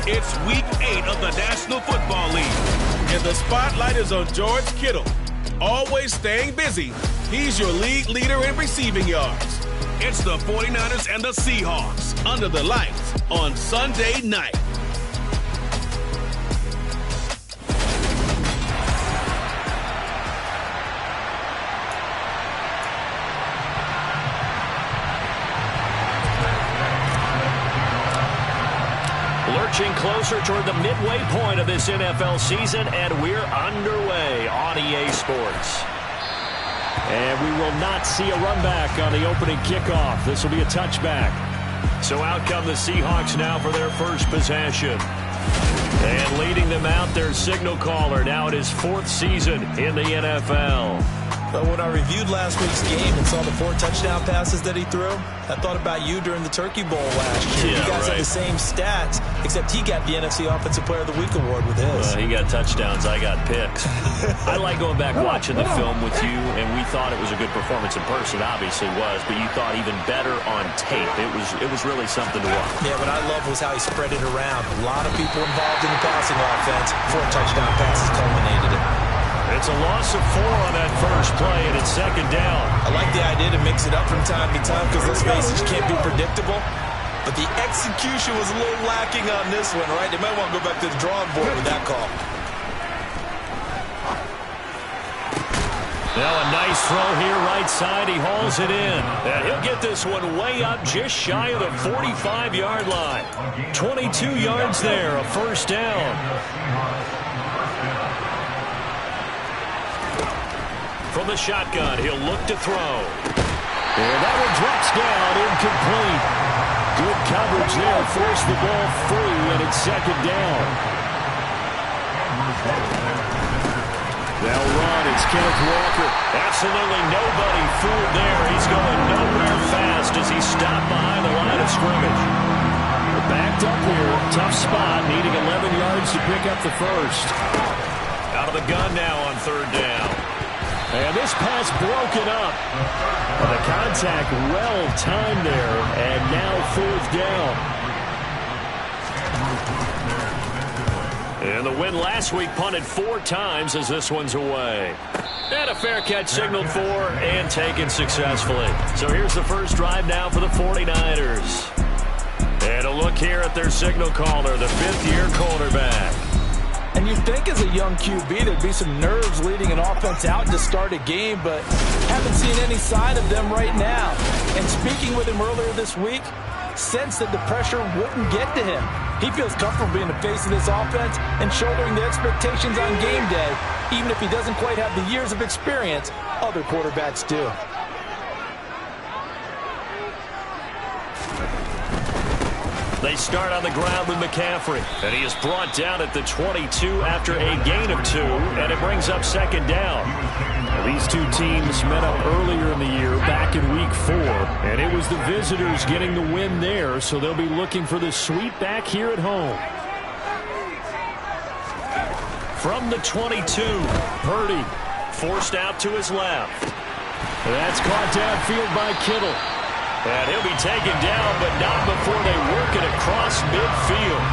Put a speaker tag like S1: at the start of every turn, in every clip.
S1: It's Week 8 of the National Football League, and the spotlight is on George Kittle. Always staying busy, he's your league leader in receiving yards. It's the 49ers and the Seahawks under the lights on Sunday night.
S2: Lurching closer toward the midway point of this NFL season, and we're underway on EA Sports. And we will not see a run back on the opening kickoff. This will be a touchback. So out come the Seahawks now for their first possession. And leading them out, their signal caller, now in his 4th season in the NFL.
S3: But when I reviewed last week's game and saw the 4 touchdown passes that he threw, I thought about you during the Turkey Bowl last year.
S2: Yeah,
S3: you guys had the same stats, except he got the NFC Offensive Player of the Week award with his.
S2: Well, he got touchdowns, I got picks. I like going back watching the film with you, and we thought it was a good performance in person. Obviously was, but you thought even better on tape. It was really something to watch.
S3: Yeah, what I love was how he spread it around. A lot of people involved in the passing offense. 4 touchdown passes culminated it.
S2: It's a loss of 4 on that first play, and it's 2nd down.
S3: I like the idea to mix it up from time to time because, let's face it, you can't be predictable. But the execution was a little lacking on this one, right? They might want to go back to the drawing board with that call.
S2: Now a nice throw here right side. He hauls it in. And he'll get this one way up just shy of the 45-yard line. 22 yards there, a first down. From the shotgun, he'll look to throw. And that one drops down, incomplete. Good coverage there, forced the ball free, and it's 2nd down. They'll run, it's Kenneth Walker. Absolutely nobody fooled there. He's going nowhere fast as he's stopped behind the line of scrimmage. Backed up here, tough spot, needing 11 yards to pick up the first. Out of the gun now on 3rd down. And this pass broken up. Well, the contact well timed there, and now 4th down. And the win last week punted 4 times as this one's away. And a fair catch signaled for and taken successfully. So here's the first drive now for the 49ers. And a look here at their signal caller, the 5th-year cornerback.
S3: And you'd think as a young QB there'd be some nerves leading an offense out to start a game, but haven't seen any sign of them right now. And speaking with him earlier this week, sensed that the pressure wouldn't get to him. He feels comfortable being the face of this offense and shouldering the expectations on game day, even if he doesn't quite have the years of experience other quarterbacks do.
S2: They start on the ground with McCaffrey, and he is brought down at the 22 after a gain of 2, and it brings up 2nd down. Now, these two teams met up earlier in the year, back in Week 4, and it was the visitors getting the win there, so they'll be looking for the sweep back here at home. From the 22, Purdy forced out to his left. That's caught downfield by Kittle. And he'll be taken down, but not before they work it across midfield.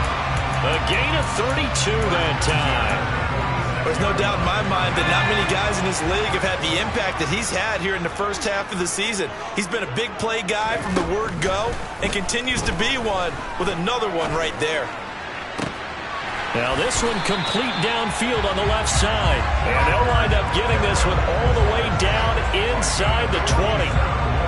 S2: A gain of 32 that time.
S3: There's no doubt in my mind that not many guys in this league have had the impact that he's had here in the first half of the season. He's been a big play guy from the word go and continues to be one with another one right there.
S2: Now this one complete downfield on the left side. And they'll wind up getting this one all the way down inside the 20.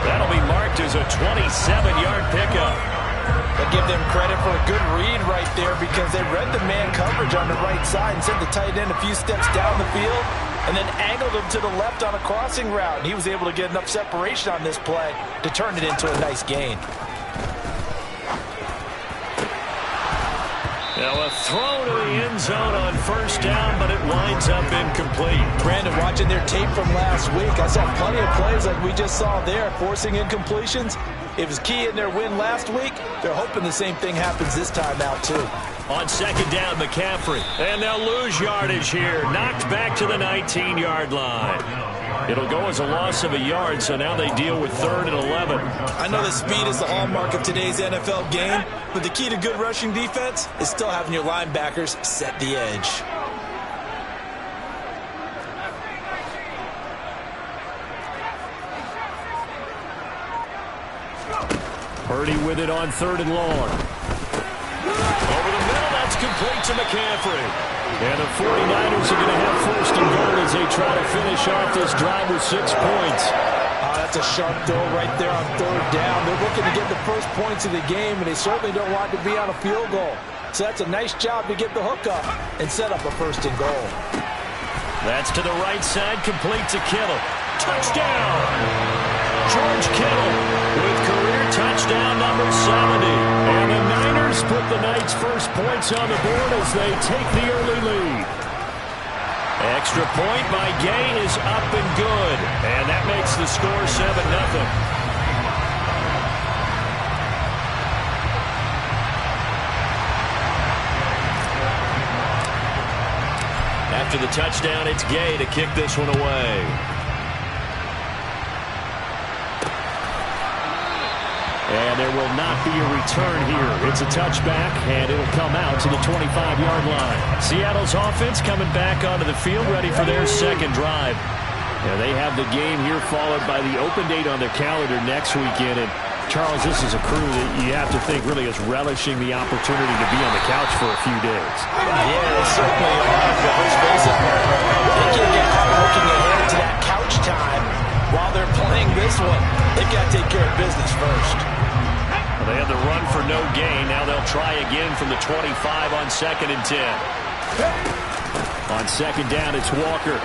S2: That'll be marked as a 27-yard pickup.
S3: I give them credit for a good read right there because they read the man coverage on the right side and sent the tight end a few steps down the field and then angled him to the left on a crossing route. And he was able to get enough separation on this play to turn it into a nice gain.
S2: Now a throw to the end zone on first down, but it winds up incomplete.
S3: Brandon, watching their tape from last week, I saw plenty of plays like we just saw there, forcing incompletions. It was key in their win last week. They're hoping the same thing happens this time out, too.
S2: On second down, McCaffrey. And they'll lose yardage here. Knocked back to the 19-yard line. It'll go as a loss of a yard, so now they deal with 3rd and 11.
S3: I know that speed is the hallmark of today's NFL game, but the key to good rushing defense is still having your linebackers set the edge.
S2: Purdy with it on 3rd and long. Over the middle, that's complete to McCaffrey. And the 49ers are going to have 1st and goal as they try to finish off this drive with 6 points.
S3: That's a sharp throw right there on 3rd down. They're looking to get the first points of the game, and they certainly don't want to be on a field goal. So that's a nice job to get the hook up and set up a 1st and goal.
S2: That's to the right side, complete to Kittle. Touchdown! George Kittle with career touchdown number 70. And the Niners put the Knights' first points on the board as they take the early lead. Extra point by Gay is up and good. And that makes the score 7-0. After the touchdown, it's Gay to kick this one away. And there will not be a return here. It's a touchback, and it'll come out to the 25-yard line. Seattle's offense coming back onto the field, ready for their second drive. Yeah, they have the game here followed by the open date on their calendar next weekend. And, Charles, this is a crew that you have to think really is relishing the opportunity to be on the couch for a few days.
S3: Yeah, they certainly are. But let's face it, they can't get caught looking ahead to that couch time while they're playing this one. They've got to take care of business first.
S2: They had the run for no gain. Now they'll try again from the 25 on 2nd and 10. On 2nd down, it's Walker.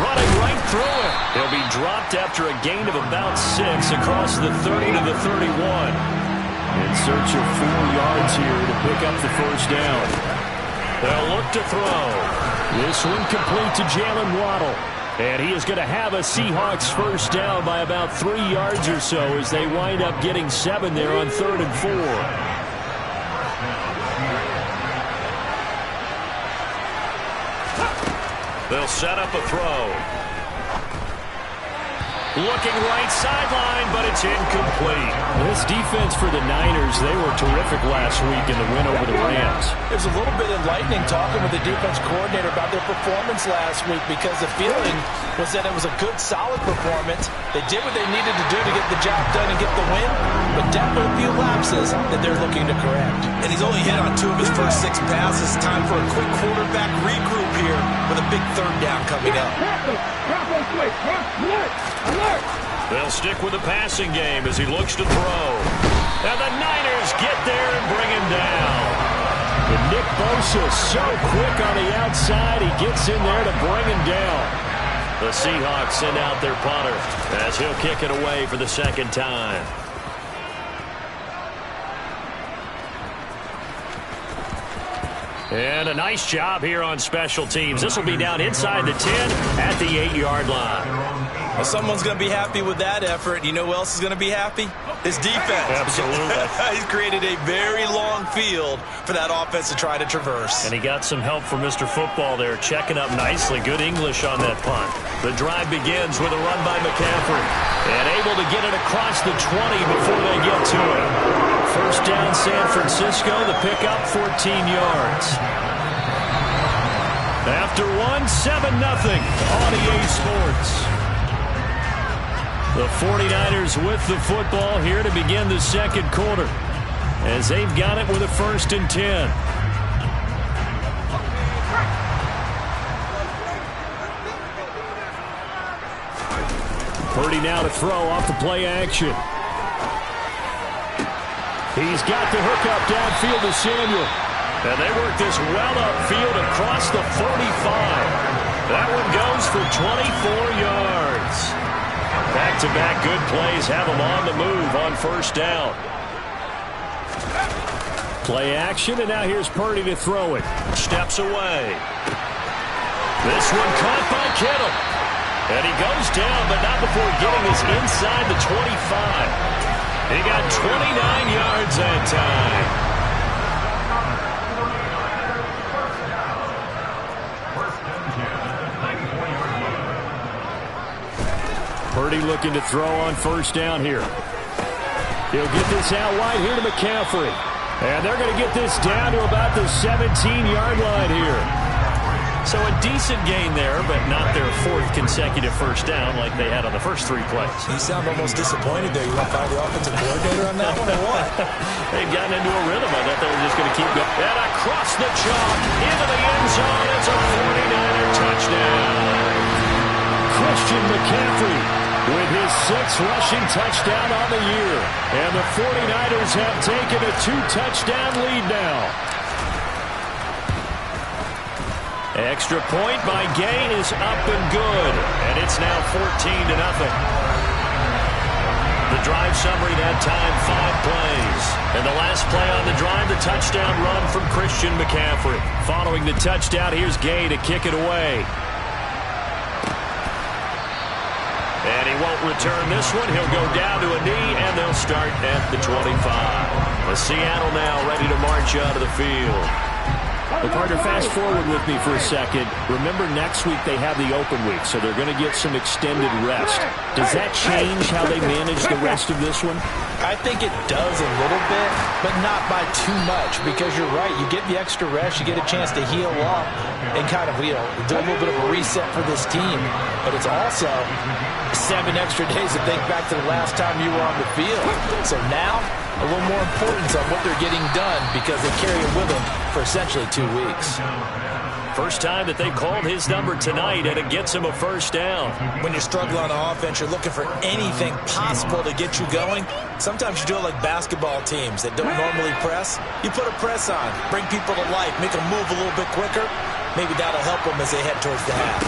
S2: Running right through it. He'll be dropped after a gain of about 6 across the 30 to the 31. In search of 4 yards here to pick up the 1st down. They'll look to throw. This one complete to Jalen Waddle. And he is going to have a Seahawks 1st down by about 3 yards or so as they wind up getting 7 there on 3rd and 4. They'll set up a throw. Looking right sideline, but it's incomplete. This defense for the Niners, they were terrific last week in the win over the Rams.
S3: It was a little bit enlightening talking with the defense coordinator about their performance last week because the feeling was that it was a good, solid performance. They did what they needed to do to get the job done and get the win, but definitely a few lapses that they're looking to correct. And he's only hit on 2 of his first 6 passes. Time for a quick quarterback regroup here with a big 3rd down coming up.
S2: They'll stick with the passing game as he looks to throw. And the Niners get there and bring him down. And Nick Bosa so quick on the outside, he gets in there to bring him down. The Seahawks send out their punter as he'll kick it away for the 2nd time. And a nice job here on special teams. This will be down inside the 10 at the 8-yard line.
S3: Well, someone's going to be happy with that effort. You know who else is going to be happy? His defense.
S2: Absolutely.
S3: He's created a very long field for that offense to try to traverse.
S2: And he got some help from Mr. Football there, checking up nicely. Good English on that punt. The drive begins with a run by McCaffrey. And able to get it across the 20 before they get to it. 1st down San Francisco, the pickup 14 yards. After 7-0 on EA Sports. The 49ers with the football here to begin the 2nd quarter as they've got it with a 1st and 10. Purdy now to throw off the play action. He's got the hookup downfield to Samuel. And they work this well upfield across the 45. That one goes for 24 yards. Back-to-back good plays have them on the move on 1st down. Play action, and now here's Purdy to throw it. Steps away. This one caught by Kittle. And he goes down, but not before getting us inside the 25. He got 29 yards that time. Purdy looking to throw on first down here. He'll get this out wide here to McCaffrey. And they're going to get this down to about the 17-yard line here.
S3: So a decent gain there, but not their fourth consecutive first down like they had on the first 3 plays.
S4: You sound almost disappointed there. You want to find the offensive coordinator on that one or what?
S3: They've gotten into a rhythm. I thought they were just going to keep going. And across the chalk, into the end zone. It's a 49er touchdown.
S2: Christian McCaffrey with his 6th rushing touchdown on the year. And the 49ers have taken a 2-touchdown lead now.
S3: Extra point by Gay is up and good. And it's now 14-0. The drive summary that time, 5 plays. And the last play on the drive, the touchdown run from Christian McCaffrey. Following the touchdown, here's Gay to kick it away. And he won't return this one. He'll go down to a knee, and they'll start at the 25. Seattle now ready to march out of the field.
S2: Well, partner, fast forward with me for a second. Remember, next week they have the open week, so they're going to get some extended rest. Does that change how they manage the rest of this one?
S3: I think it does a little bit, but not by too much, because you're right. You get the extra rest, you get a chance to heal up and kind of, do a little bit of a reset for this team. But it's also 7 extra days to think back to the last time you were on the field. So now, a little more importance on what they're getting done because they carry it with them for essentially 2 weeks.
S2: First time that they called his number tonight, and it gets him a first down.
S4: When you struggle on offense, you're looking for anything possible to get you going. Sometimes you do it like basketball teams that don't normally press. You put a press on, bring people to life, make them move a little bit quicker. Maybe that'll help them as they head towards the half.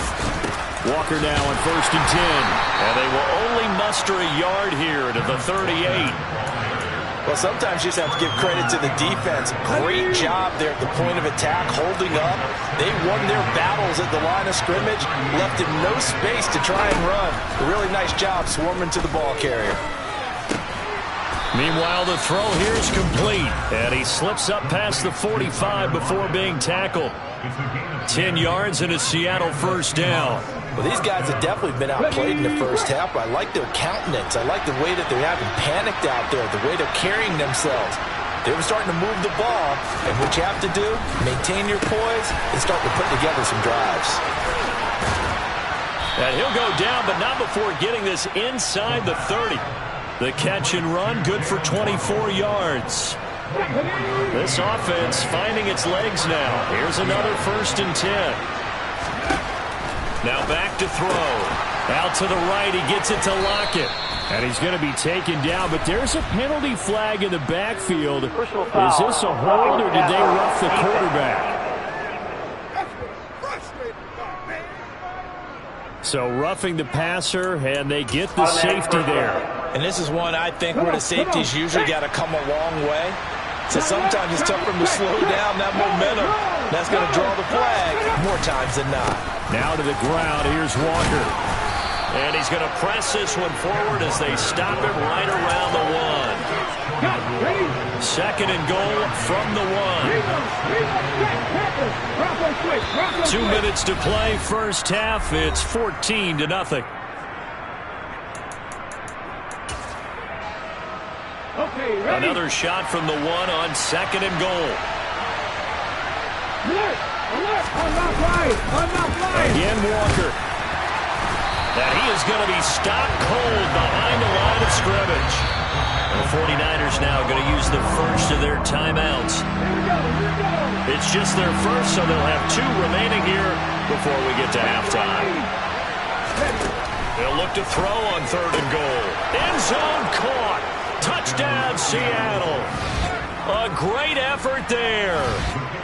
S2: Walker now on 1st and 10.
S3: And they will only muster a yard here to the 38.
S4: Well, sometimes you just have to give credit to the defense. Great job there at the point of attack, holding up. They won their battles at the line of scrimmage, left him no space to try and run. A really nice job swarming to the ball carrier.
S2: Meanwhile, the throw here is complete, and he slips up past the 45 before being tackled. 10 yards and a Seattle first down.
S4: Well, these guys have definitely been outplayed in the first half. I like their countenance. I like the way that they haven't panicked out there, the way they're carrying themselves. They were starting to move the ball, and what you have to do, maintain your poise and start to put together some drives.
S2: And he'll go down, but not before getting this inside the 30. The catch and run, good for 24 yards. This offense finding its legs now. Here's another 1st and 10. Now back to throw. Out to the right, he gets it to Lockett. And he's going to be taken down, but there's a penalty flag in the backfield. Is this a hold, or did they rough the quarterback? So roughing the passer, and they get the safety there.
S4: And this is one I think where the safety's usually got to come a long way. So sometimes it's tough for them to slow down that momentum. That's going to draw the flag more times than not.
S2: Now to the ground, here's Walker. And he's going to press this one forward as they stop him right around the 1. 2nd and goal from the 1. 2 minutes to play, first half. It's 14-0. Another shot from the 1 on 2nd and goal. Again, Walker. And he is going to be stopped cold behind the line of scrimmage. The 49ers now going to use the first of their timeouts. It's just their first, so they'll have 2 remaining here before we get to halftime. They'll look to throw on 3rd and goal. End zone caught. Touchdown, Seattle. A great effort there.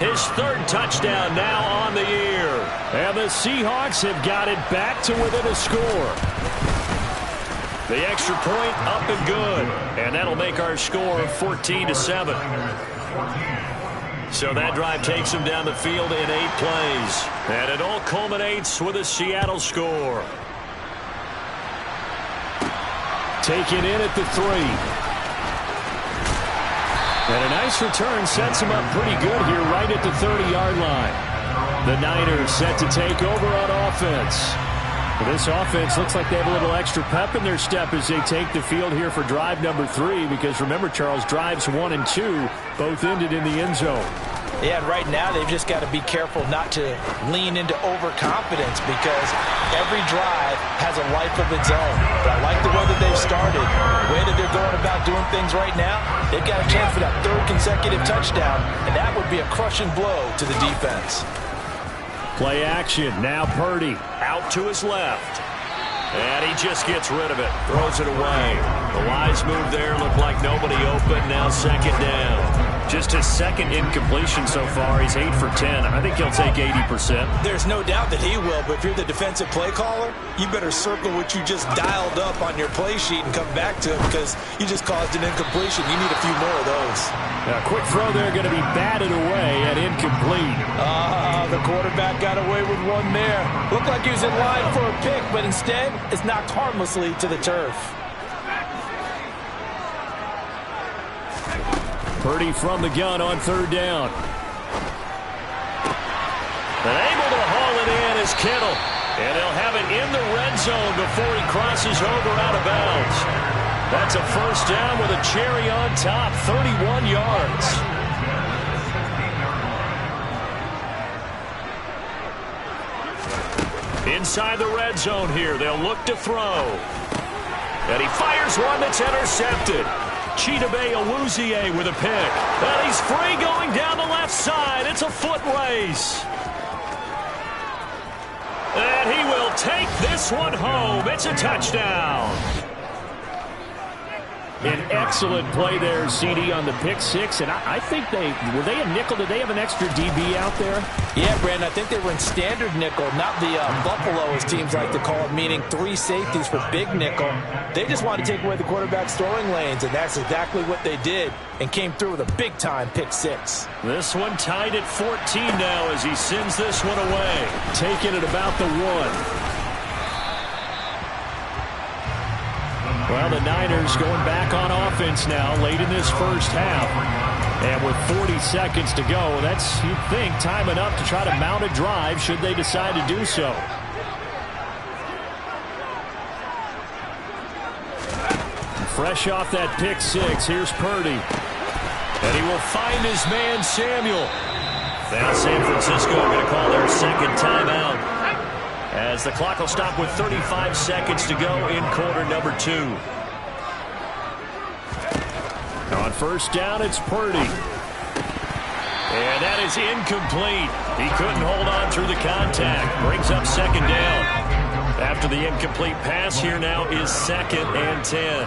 S2: His 3rd touchdown now on the year. And the Seahawks have got it back to within a score. The extra point up and good. And that'll make our score 14-7. So that drive takes him down the field in 8 plays. And it all culminates with a Seattle score. Taken in at the 3. And a nice return sets him up pretty good here right at the 30-yard line. The Niners set to take over on offense. Well, this offense looks like they have a little extra pep in their step as they take the field here for drive number 3, because remember, Charles, drives 1 and 2 both ended in the end zone.
S4: Yeah, and right now they've just got to be careful not to lean into overconfidence, because every drive has a life of its own. But I like the way that they've started, the way that they're going about doing things right now. They've got a chance for that 3rd consecutive touchdown, and that would be a crushing blow to the defense.
S2: Play action. Now Purdy out to his left. And he just gets rid of it. Throws it away. The wise move there. Looked like nobody open. Now 2nd down. Just his 2nd incompletion so far. He's 8 for 10. I think he'll take 80%.
S4: There's no doubt that he will, but if you're the defensive play caller, you better circle what you just dialed up on your play sheet and come back to it, because you just caused an incompletion. You need a few more of those.
S2: A quick throw there, going to be batted away and incomplete.
S4: The quarterback got away with one there. Looked like he was in line for a pick, but instead it's knocked harmlessly to the turf.
S2: Purdy from the gun on 3rd down. And able to haul it in is Kittle. And they'll have it in the red zone before he crosses over out of bounds. That's a 1st down with a cherry on top, 31 yards. Inside the red zone here, they'll look to throw. And he fires one that's intercepted. Chidobe Awuzie with a pick. And he's free going down the left side. It's a foot race. And he will take this one home. It's a touchdown. An excellent play there, CD, on the pick 6. And I think were they a nickel? Did they have an extra DB out there?
S4: Yeah, Brandon, I think they were in standard nickel, not the Buffalo, as teams like to call it, meaning 3 safeties for big nickel. They just wanted to take away the quarterback's throwing lanes, and that's exactly what they did, and came through with a big-time pick 6.
S2: This one tied at 14 now as he sends this one away. Taking it about the 1. Well, the Niners going back on offense now late in this 1st half. And with 40 seconds to go, that's, you'd think, time enough to try to mount a drive should they decide to do so. Fresh off that pick 6, here's Purdy. And he will find his man, Samuel. Now San Francisco going to call their 2nd timeout, as the clock will stop with 35 seconds to go in quarter number 2. On 1st down, it's Purdy. And that is incomplete. He couldn't hold on through the contact. Brings up 2nd down. After the incomplete pass, here now is 2nd and 10.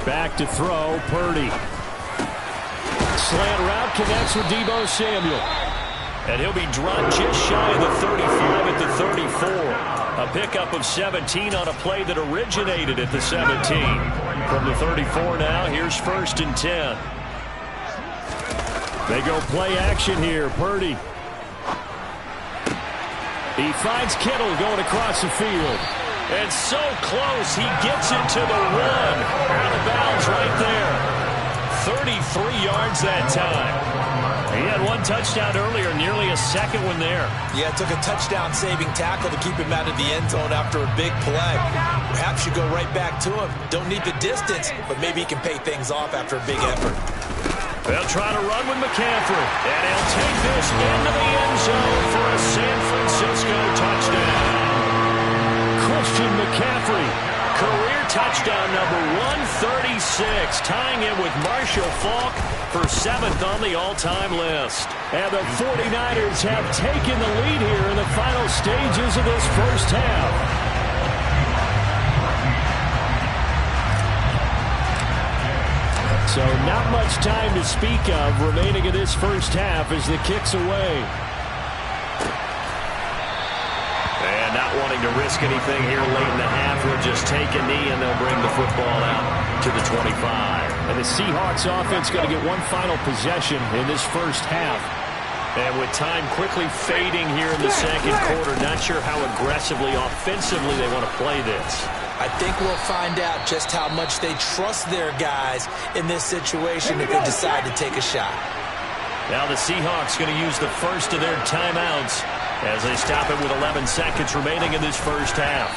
S2: Back to throw, Purdy. Slant route connects with Deebo Samuel. And he'll be dropped just shy of the 35 at the 34. A pickup of 17 on a play that originated at the 17. From the 34 now, here's 1st and 10. They go play action here. Purdy. He finds Kittle going across the field. And so close, he gets it to the 1. Out of bounds right there. 33 yards that time. He had 1 touchdown earlier, nearly a 2nd one there.
S4: Yeah, it took a touchdown-saving tackle to keep him out of the end zone after a big play. Perhaps you go right back to him. Don't need the distance, but maybe he can pay things off after a big effort.
S2: They'll try to run with McCaffrey, and he'll take this into the end zone for a San Francisco touchdown. Christian McCaffrey, career touchdown number 136, tying it with Marshall Faulk for 7th on the all-time list. And the 49ers have taken the lead here in the final stages of this 1st half. So not much time to speak of remaining in this 1st half as the kick's away. And not wanting to risk anything here late in the half, he'll just take a knee and they'll bring the football out to the 25. And the Seahawks offense going to get one final possession in this 1st half. And with time quickly fading here in the 2nd quarter, not sure how aggressively, offensively they want to play this.
S4: I think we'll find out just how much they trust their guys in this situation if they decide to take a shot.
S2: Now the Seahawks going to use the first of their timeouts as they stop it with 11 seconds remaining in this first half.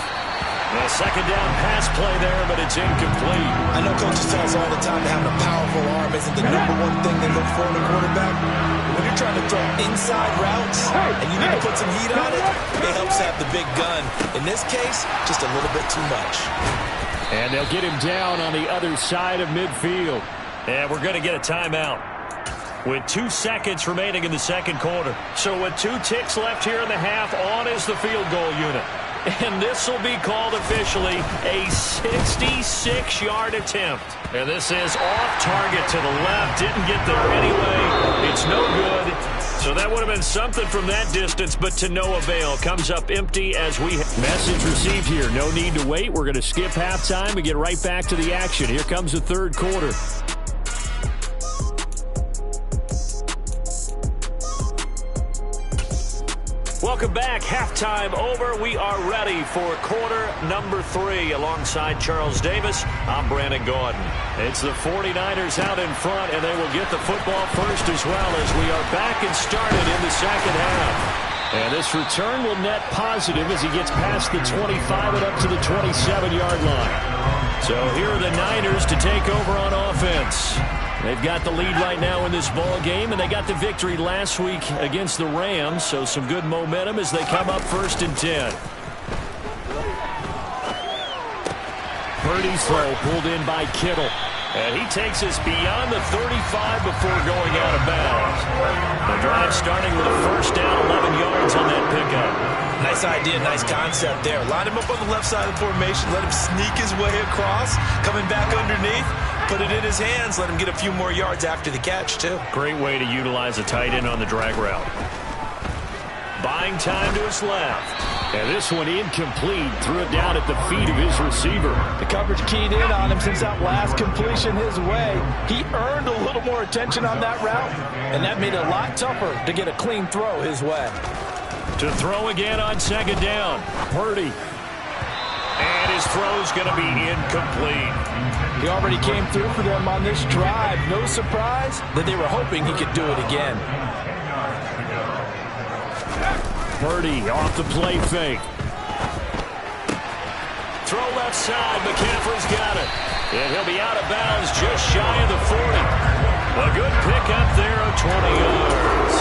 S2: A second down pass play there, but it's incomplete.
S4: I know coaches tell us all the time that having a powerful arm isn't the #1 thing they look for in a quarterback. When you're trying to throw inside routes and you need to put some heat on it, it helps have the big gun. In this case, just a little bit too much.
S2: And they'll get him down on the other side of midfield. And we're going to get a timeout with 2 seconds remaining in the second quarter. So with 2 ticks left here in the half, on is the field goal unit. And this will be called officially a 66-yard attempt. And this is off target to the left. Didn't get there anyway. It's no good. So that would have been something from that distance, but to no avail. Comes up empty as we... Message received here. No need to wait. We're going to skip halftime and get right back to the action. Here comes the third quarter. Welcome back. Halftime over. We are ready for quarter number 3. Alongside Charles Davis, I'm Brandon Gordon. It's the 49ers out in front, and they will get the football first as well as we are back and started in the second half. And this return will net positive as he gets past the 25 and up to the 27-yard line. So here are the Niners to take over on offense. They've got the lead right now in this ball game, and they got the victory last week against the Rams, so some good momentum as they come up 1st and 10. Purdy's throw pulled in by Kittle, and he takes us beyond the 35 before going out of bounds. The drive starting with a first down, 11 yards on that pickup.
S4: Nice idea, nice concept there. Line him up on the left side of the formation, let him sneak his way across, coming back underneath. Put it in his hands. Let him get a few more yards after the catch, too.
S2: Great way to utilize a tight end on the drag route. Buying time to his left. And this one incomplete. Threw it down at the feet of his receiver.
S3: The coverage keyed in on him since that last completion his way. He earned a little more attention on that route, and that made it a lot tougher to get a clean throw his way.
S2: To throw again on second down. Purdy. And his throw's going to be incomplete.
S3: He already came through for them on this drive. No surprise that they were hoping he could do it again.
S2: Purdy off the play fake. Throw left side. McCaffrey's got it. And he'll be out of bounds just shy of the 40. A good pickup there of 20 yards.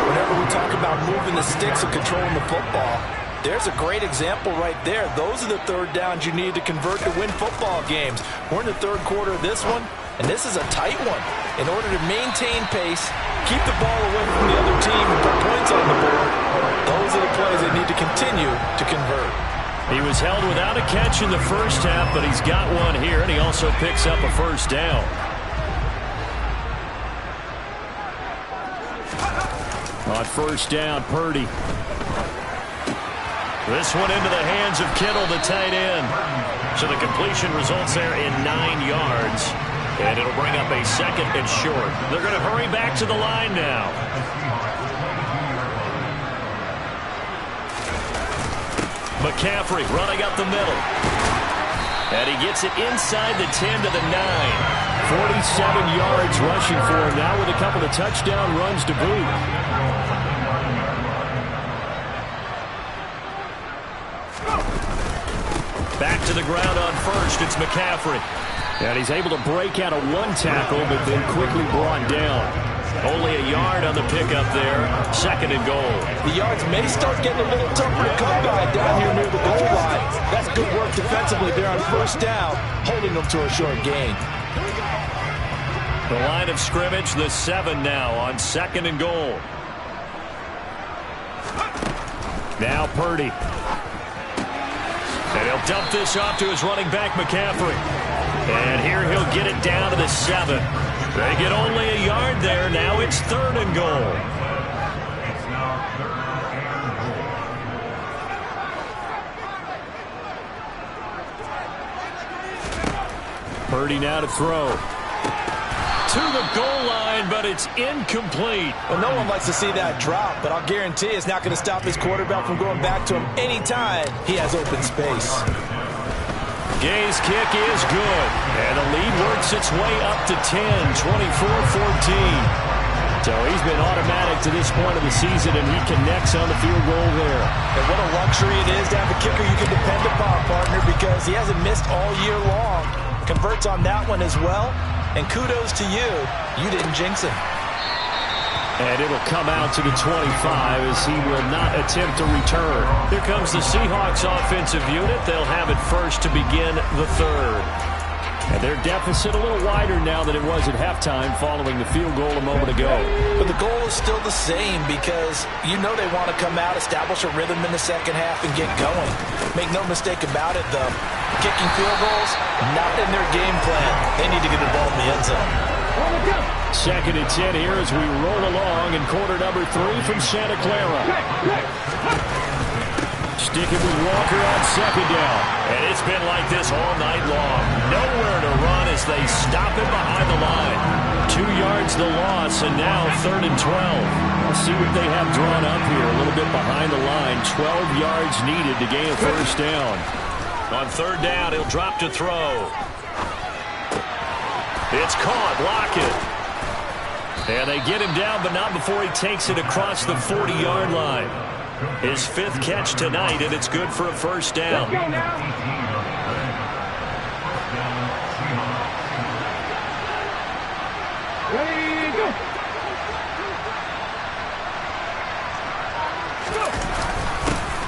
S4: Whenever we talk about moving the sticks and controlling the football, there's a great example right there. Those are the third downs you need to convert to win football games. We're in the third quarter of this one, and this is a tight one. In order to maintain pace, keep the ball away from the other team, and put points on the board, those are the plays they need to continue to convert.
S2: He was held without a catch in the first half, but he's got one here, and he also picks up a first down. On first down, Purdy. This one into the hands of Kittle, the tight end. So the completion results there in 9 yards. And it'll bring up a second and short. They're going to hurry back to the line now. McCaffrey running up the middle. And he gets it inside the 10 to the 9. 47 yards rushing for him now with a couple of touchdown runs to boot. Back to the ground on first. It's McCaffrey. And he's able to break out of one tackle, but then quickly brought down. Only a yard on the pickup there. Second and goal.
S3: The yards may start getting a little tougher to come by down here near the goal line. That's good work defensively there on first down, holding them to a short gain.
S2: The line of scrimmage, the 7 now on second and goal. Now Purdy. And he'll dump this off to his running back, McCaffrey. And here he'll get it down to the 7. They get only a yard there. Now it's third and goal. Purdy now to throw. To the goal line, but it's incomplete.
S3: Well, no one likes to see that drop, but I'll guarantee it's not going to stop his quarterback from going back to him anytime he has open space.
S2: Gay's kick is good, and the lead works its way up to 10, 24-14. So he's been automatic to this point of the season, and he connects on the field goal there.
S4: And what a luxury it is to have a kicker you can depend upon, partner, because he hasn't missed all year long. Converts on that one as well. And kudos to you. You didn't jinx him.
S2: And it'll come out to the 25 as he will not attempt to return. Here comes the Seahawks offensive unit. They'll have it first to begin the third. And their deficit a little wider now than it was at halftime following the field goal a moment ago.
S4: But the goal is still the same because you know they want to come out, establish a rhythm in the second half, and get going. Make no mistake about it, though. Kicking field goals, not in their game plan. They need to get the ball in the end zone.
S2: Second and 10 here as we roll along in quarter number 3 from Santa Clara. Sticking with Walker on second down. And it's been like this all night long. Nowhere to run as they stop him behind the line. 2 yards the loss, and now third and 12. We'll see what they have drawn up here. A little bit behind the line. 12 yards needed to gain a first down. On third down, he'll drop to throw. It's caught. Lockett. And they get him down, but not before he takes it across the 40-yard line. His 5th catch tonight, and it's good for a first down.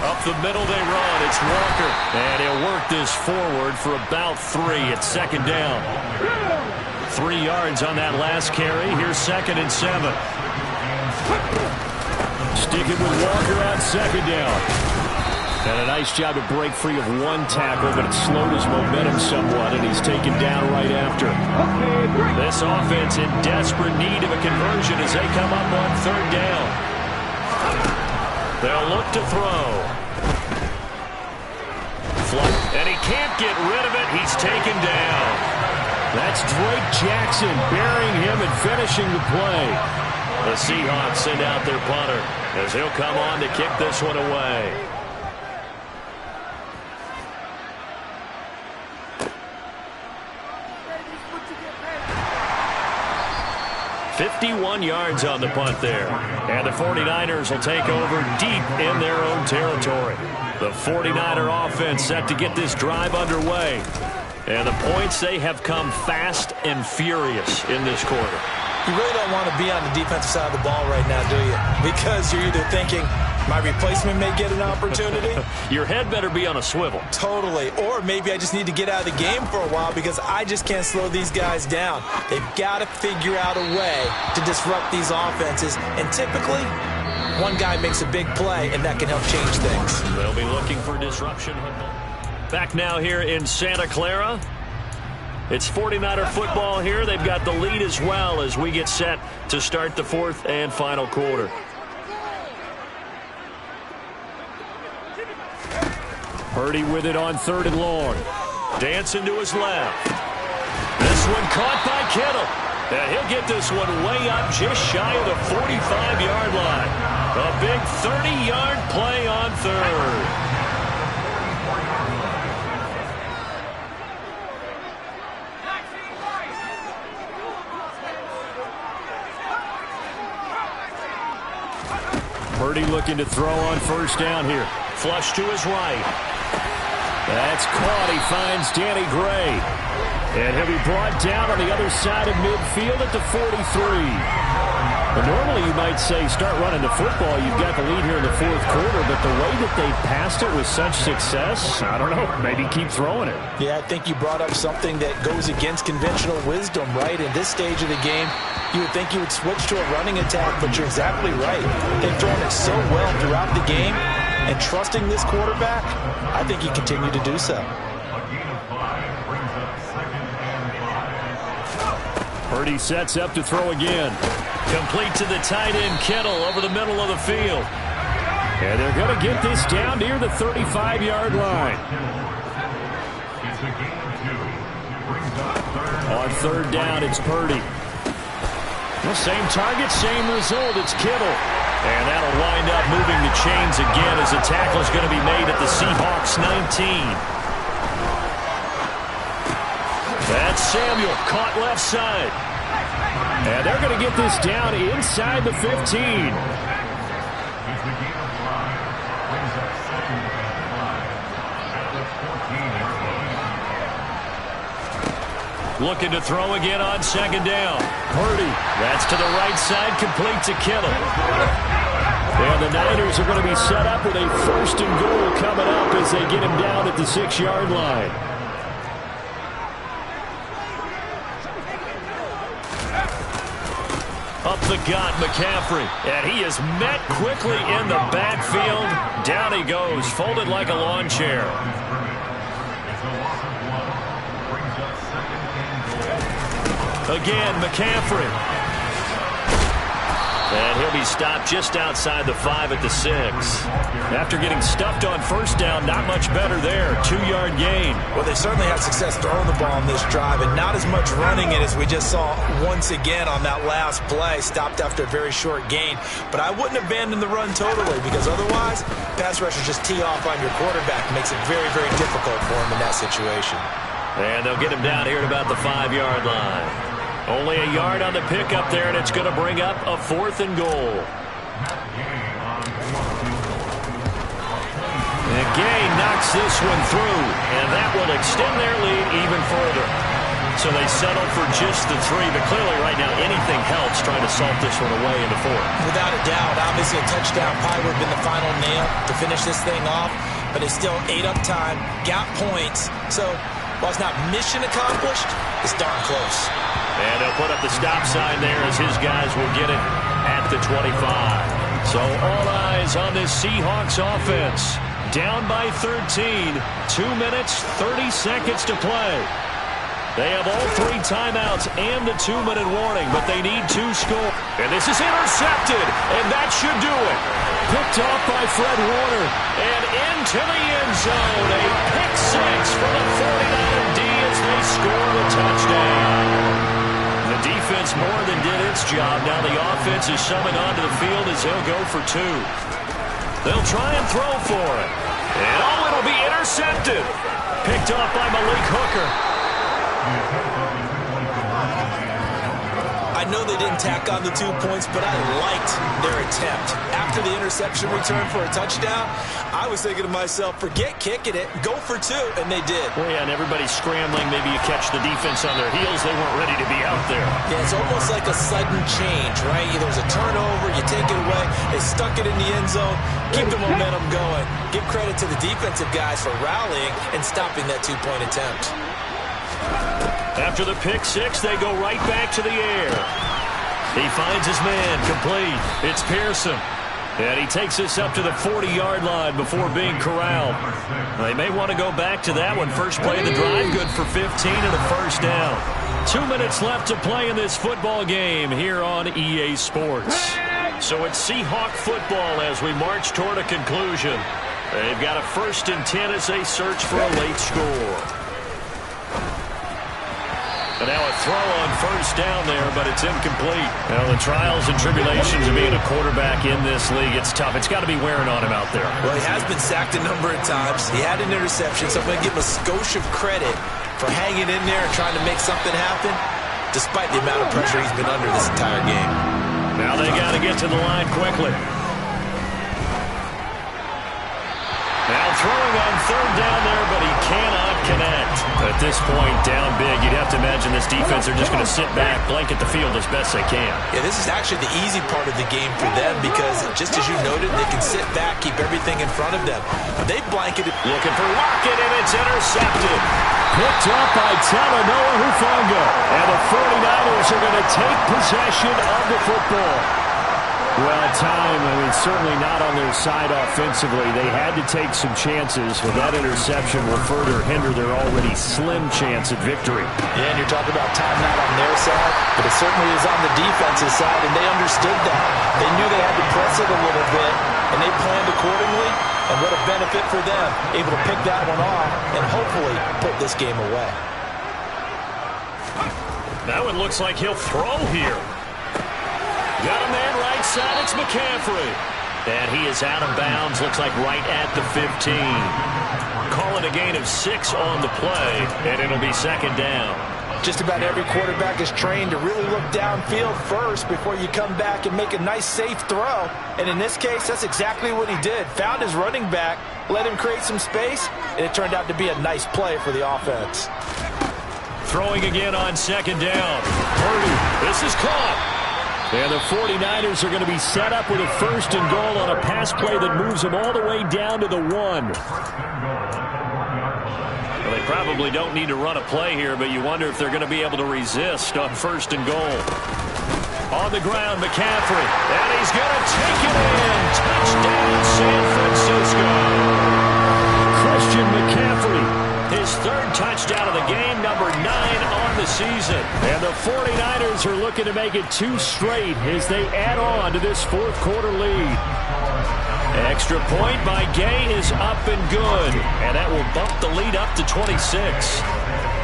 S2: Up the middle they run. It's Walker. And he'll work this forward for about 3 at second down. 3 yards on that last carry. Here's second and 7. Sticking with Walker on second down. And a nice job to break free of one tackle, but it slowed his momentum somewhat, and he's taken down right after. This offense in desperate need of a conversion as they come up on third down. They'll look to throw. And he can't get rid of it. He's taken down. That's Drake Jackson burying him and finishing the play. The Seahawks send out their punter as he'll come on to kick this one away. $51 yards on the punt there. And the 49ers will take over deep in their own territory. The 49er offense set to get this drive underway. And the points, they have come fast and furious in this quarter.
S4: You really don't want to be on the defensive side of the ball right now, do you? Because you're either thinking, my replacement may get an opportunity.
S2: Your head better be on a swivel.
S4: Totally. Or maybe I just need to get out of the game for a while because I just can't slow these guys down. They've got to figure out a way to disrupt these offenses. And typically, one guy makes a big play, and that can help change things.
S2: They'll be looking for disruption. Back now here in Santa Clara. It's 49er football here. They've got the lead as well as we get set to start the fourth and final quarter. Purdy with it on third and long. Dancing to his left. This one caught by Kittle. And he'll get this one way up just shy of the 45-yard line. A big 30-yard play on third. Purdy looking to throw on first down here. Flush to his right. That's caught. He finds Danny Gray. And he'll be brought down on the other side of midfield at the 43. But normally you might say start running the football. You've got the lead here in the fourth quarter. But the way that they passed it with such success, I don't know, maybe keep throwing it.
S4: Yeah, I think you brought up something that goes against conventional wisdom, right? In this stage of the game, you would think you would switch to a running attack, but you're exactly right. They've thrown it so well throughout the game, and trusting this quarterback, I think you continue to do so.
S2: Purdy sets up to throw again. Complete to the tight end, Kittle, over the middle of the field. And they're going to get this down near the 35-yard line. On third down, it's Purdy. Well, same target, same result. It's Kittle. And that'll wind up moving the chains again as the tackle is going to be made at the Seahawks 19. That's Samuel, caught left side. And they're going to get this down inside the 15. Looking to throw again on second down. Purdy, that's to the right side, complete to Kittle. And the Niners are going to be set up with a 1st and goal coming up as they get him down at the 6-yard line. Up the gut, McCaffrey. And he is met quickly in the backfield. Down he goes, folded like a lawn chair. Again, McCaffrey. And he'll be stopped just outside the 5 at the 6. After getting stuffed on 1st down, not much better there. 2-yard gain.
S4: Well, they certainly had success throwing the ball on this drive, and not as much running it as we just saw once again on that last play. Stopped after a very short gain. But I wouldn't abandon the run totally, because otherwise, pass rushers just tee off on your quarterback. It makes it very, very difficult for him in that situation.
S2: And they'll get him down here at about the 5-yard line. Only a yard on the pickup there, and it's going to bring up a 4th and goal. And Gay knocks this one through, and that will extend their lead even further. So they settle for just the 3, but clearly right now anything helps trying to salt this one away into 4.
S4: Without a doubt, obviously a touchdown probably would have been the final nail to finish this thing off, but it's still ate up time, got points, so while it's not mission accomplished, it's darn close.
S2: And they'll put up the stop sign there as his guys will get it at the 25. So all eyes on this Seahawks offense. Down by 13. 2 minutes, 30 seconds to play. They have all 3 timeouts and the 2-minute warning, but they need 2 scores. And this is intercepted, and that should do it. Picked off by Fred Warner, and into the end zone. A pick 6 for the 49er D as they score the touchdown. The defense more than did its job. Now the offense is summing onto the field as they'll go for 2. They'll try and throw for it. And it'll be intercepted. Picked off by Malik Hooker.
S4: I know they didn't tack on the 2 points, but I liked their attempt. After the interception return for a touchdown, I was thinking to myself, forget kicking it, go for 2, and they did.
S2: Well, yeah, and everybody's scrambling. Maybe you catch the defense on their heels. They weren't ready to be out there.
S4: Yeah, it's almost like a sudden change, right? There's a turnover, you take it away, they stuck it in the end zone, keep the momentum going. Give credit to the defensive guys for rallying and stopping that 2-point attempt.
S2: After the pick 6, they go right back to the air. He finds his man, complete. It's Pearson. And he takes this up to the 40-yard line before being corralled. They may want to go back to that one. First play of the drive, good for 15 and a 1st down. 2 minutes left to play in this football game here on EA Sports. So it's Seahawk football as we march toward a conclusion. They've got a 1st and 10 as they search for a late score. And now a throw on 1st down there, but it's incomplete. Now the trials and tribulations of being a quarterback in this league, it's tough. It's got to be wearing on him out there.
S4: Well, he has been sacked a number of times. He had an interception, so I'm going to give him a skosh of credit for hanging in there and trying to make something happen, despite the amount of pressure he's been under this entire game.
S2: Now they got to get to the line quickly. Now throwing on 3rd down there, but he cannot connect. At this point, down big, you'd have to imagine this defense are just going to sit back, blanket the field as best they can.
S4: Yeah, this is actually the easy part of the game for them because, just as you noted, they can sit back, keep everything in front of them. But they blanketed.
S2: Looking for Lockett, and it's intercepted. Picked up by Talanoa Hufanga. And the 49ers are going to take possession of the football. Well, time, certainly not on their side offensively. They had to take some chances, but that interception will further hinder their already slim chance at victory.
S4: Yeah, and you're talking about time not on their side, but it certainly is on the defensive side, and they understood that. They knew they had to press it a little bit, and they planned accordingly, and what a benefit for them, able to pick that one off and hopefully put this game away.
S2: That one looks like he'll throw here. Got a man right side, it's McCaffrey. And he is out of bounds, looks like right at the 15. Calling a gain of 6 on the play, and it'll be 2nd down.
S4: Just about every quarterback is trained to really look downfield first before you come back and make a nice, safe throw. And in this case, that's exactly what he did. Found his running back, let him create some space, and it turned out to be a nice play for the offense.
S2: Throwing again on second down. Purdy, this is caught. And the 49ers are going to be set up with a 1st and goal on a pass play that moves them all the way down to the 1. Well, they probably don't need to run a play here, but you wonder if they're going to be able to resist on 1st and goal. On the ground, McCaffrey. And he's going to take it in. Touchdown, San Francisco. Christian McCaffrey. His 3rd touchdown of the game, number 9 on the season. And the 49ers are looking to make it 2 straight as they add on to this 4th quarter lead. Extra point by Gay is up and good. And that will bump the lead up to 26.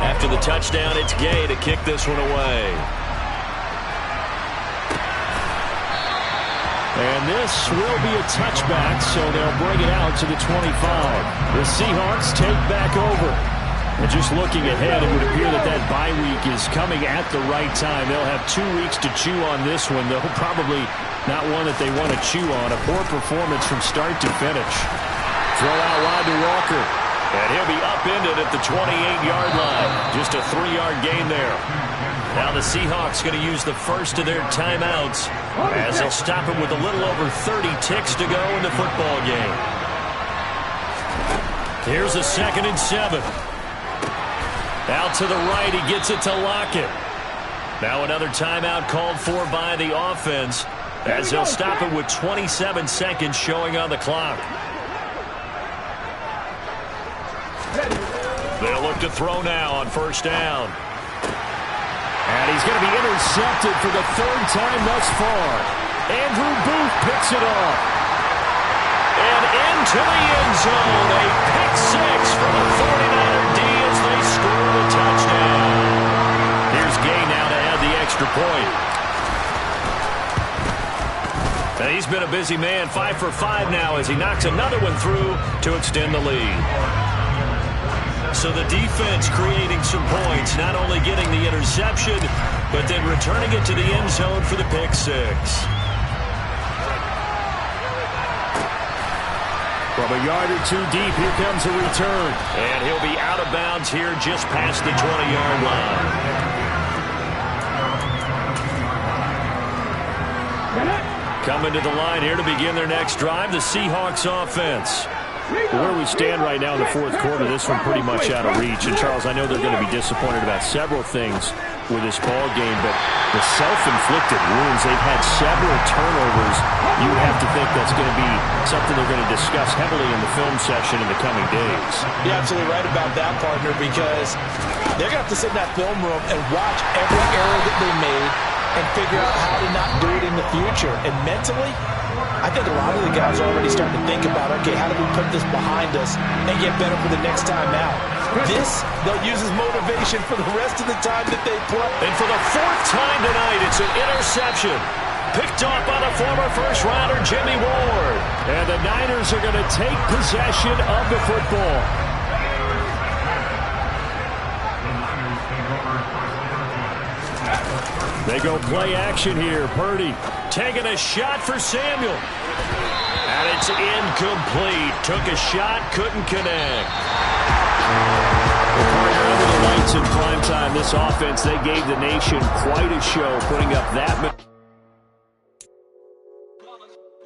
S2: After the touchdown, it's Gay to kick this one away. And this will be a touchback, so they'll bring it out to the 25. The Seahawks take back over. And just looking ahead, it would appear that that bye week is coming at the right time. They'll have 2 weeks to chew on this one, though probably not one that they want to chew on. A poor performance from start to finish. Throw out wide to Walker. And he'll be upended at the 28-yard line. Just a 3-yard gain there. Now the Seahawks going to use the first of their timeouts as they'll stop him with a little over 30 ticks to go in the football game. Here's a 2nd and 7. Out to the right, he gets it to Lockett. Now another timeout called for by the offense as they'll stop it with 27 seconds showing on the clock. They'll look to throw now on 1st down. And he's going to be intercepted for the 3rd time thus far. Andrew Booth picks it off. And into the end zone. A pick 6 from the 49er D as they score the touchdown. Here's Gay now to add the extra point. And he's been a busy man. 5 for 5 now as he knocks another one through to extend the lead. So the defense creating some points, not only getting the interception, but then returning it to the end zone for the pick 6. From a yard or 2 deep, here comes a return. And he'll be out of bounds here just past the 20-yard line. Coming to the line here to begin their next drive, the Seahawks offense. Where we stand right now in the 4th quarter, this one pretty much out of reach. And, Charles, I know they're going to be disappointed about several things with this ball game, but the self-inflicted wounds, they've had several turnovers. You have to think that's going to be something they're going to discuss heavily in the film session in the coming days.
S4: You're absolutely right about that, partner, because they're going to have to sit in that film room and watch every error that they made and figure out how to not do it in the future. And mentally, I think a lot of the guys are already starting to think about, okay, how do we put this behind us and get better for the next time out? This, they'll use as motivation for the rest of the time that they play.
S2: And for the 4th time tonight, it's an interception. Picked off by the former first-rounder Jimmy Ward. And the Niners are going to take possession of the football. They go play action here. Purdy taking a shot for Samuel. And it's incomplete. Took a shot, couldn't connect. Under the lights in prime time, this offense, they gave the nation quite a show, putting up that